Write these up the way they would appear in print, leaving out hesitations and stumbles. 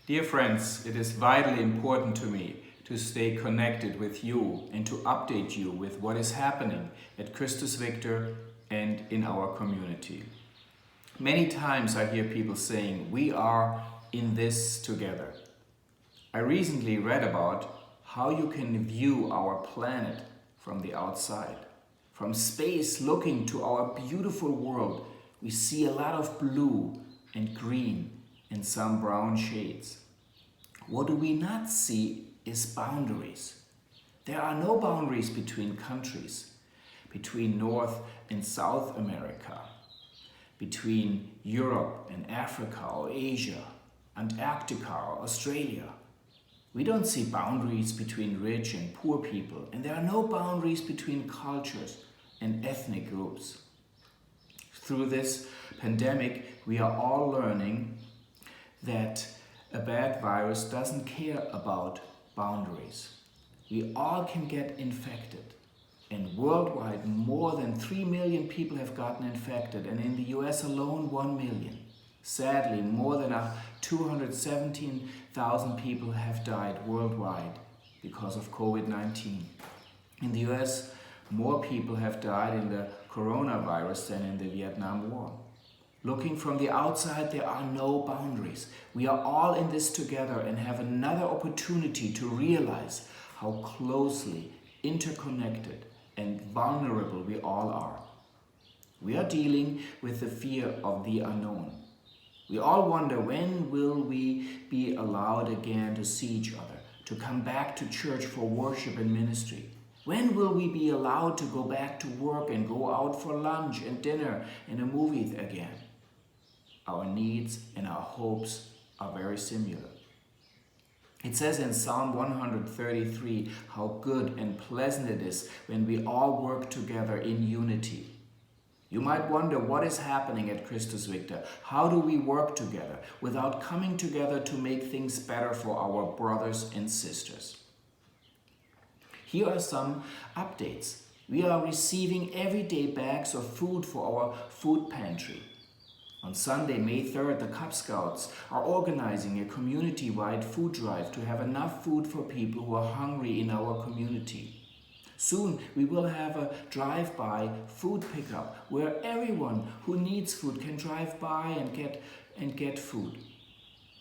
Dear friends, it is vitally important to me to stay connected with you and to update you with what is happening at Christus Victor and in our community. Many times I hear people saying, we are in this together. I recently read about how you can view our planet from the outside. From space looking to our beautiful world, we see a lot of blue and green and some brown shades. What do we not see is boundaries. There are no boundaries between countries, between North and South America, between Europe and Africa or Asia, Antarctica or Australia. We don't see boundaries between rich and poor people, and there are no boundaries between cultures and ethnic groups. Through this pandemic, we are all learning that a bad virus doesn't care about boundaries. We all can get infected. And worldwide, more than 3 million people have gotten infected, and in the US alone, 1 million. Sadly, more than 217,000 people have died worldwide because of COVID-19. In the US, more people have died in the coronavirus than in the Vietnam War. Looking from the outside, there are no boundaries. We are all in this together and have another opportunity to realize how closely interconnected and vulnerable we all are. We are dealing with the fear of the unknown. We all wonder, when will we be allowed again to see each other, to come back to church for worship and ministry? When will we be allowed to go back to work and go out for lunch and dinner and a movie again? Our needs and our hopes are very similar. It says in Psalm 133 how good and pleasant it is when we all work together in unity. You might wonder, what is happening at Christus Victor? How do we work together without coming together to make things better for our brothers and sisters? Here are some updates. We are receiving everyday bags of food for our food pantry. On Sunday, May 3rd, the Cub Scouts are organizing a community-wide food drive to have enough food for people who are hungry in our community. Soon, we will have a drive-by food pickup where everyone who needs food can drive by and get food.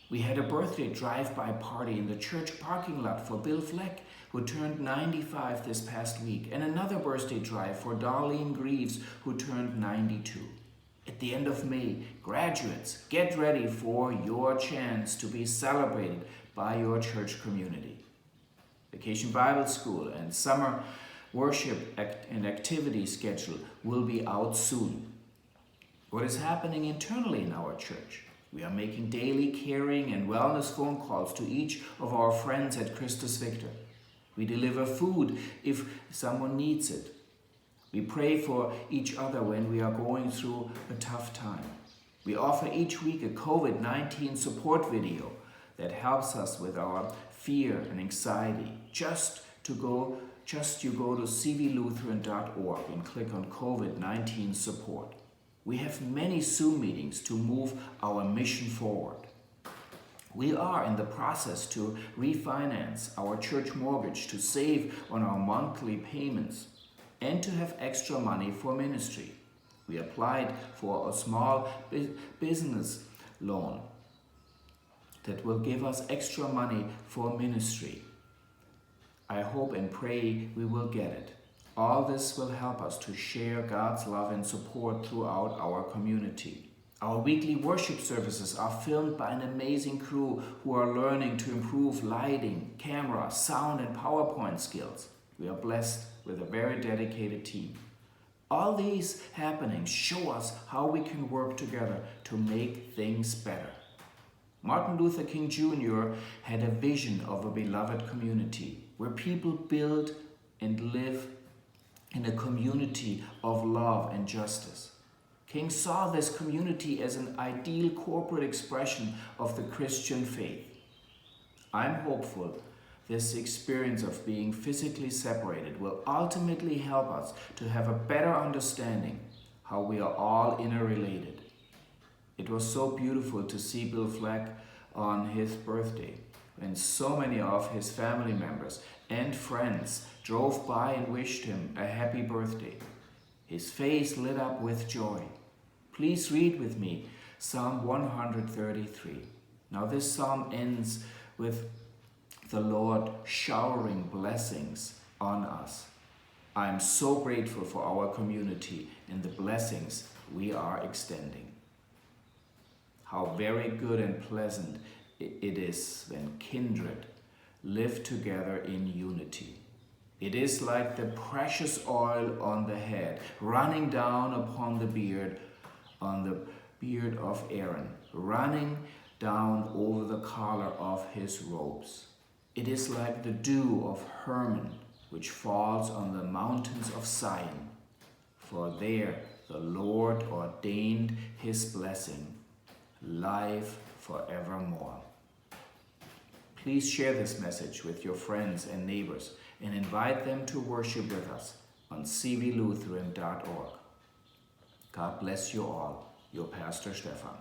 We had a birthday drive-by party in the church parking lot for Bill Fleck, who turned 95 this past week, and another birthday drive for Darlene Greaves, who turned 92. At the end of May, graduates, get ready for your chance to be celebrated by your church community. Vacation Bible School and summer worship and activity schedule will be out soon. What is happening internally in our church? We are making daily caring and wellness phone calls to each of our friends at Christus Victor. We deliver food if someone needs it. We pray for each other when we are going through a tough time. We offer each week a COVID-19 support video that helps us with our fear and anxiety. You go to cvlutheran.org and click on COVID-19 support. We have many Zoom meetings to move our mission forward. We are in the process to refinance our church mortgage to save on our monthly payments and to have extra money for ministry. We applied for a small business loan that will give us extra money for ministry. I hope and pray we will get it. All this will help us to share God's love and support throughout our community. Our weekly worship services are filmed by an amazing crew who are learning to improve lighting, camera, sound, and PowerPoint skills. We are blessed with a very dedicated team. All these happenings show us how we can work together to make things better. Martin Luther King Jr. had a vision of a beloved community where people build and live in a community of love and justice. King saw this community as an ideal corporate expression of the Christian faith. I'm hopeful this experience of being physically separated will ultimately help us to have a better understanding how we are all interrelated. It was so beautiful to see Bill Fleck on his birthday, when so many of his family members and friends drove by and wished him a happy birthday. His face lit up with joy. Please read with me Psalm 133. Now this psalm ends with the Lord showering blessings on us. I am so grateful for our community and the blessings we are extending. How very good and pleasant it is when kindred live together in unity. It is like the precious oil on the head, running down upon the beard, on the beard of Aaron, running down over the collar of his robes. It is like the dew of Hermon, which falls on the mountains of Zion. For there the Lord ordained his blessing, life forevermore. Please share this message with your friends and neighbors and invite them to worship with us on cvlutheran.org. God bless you all, your Pastor Stefan.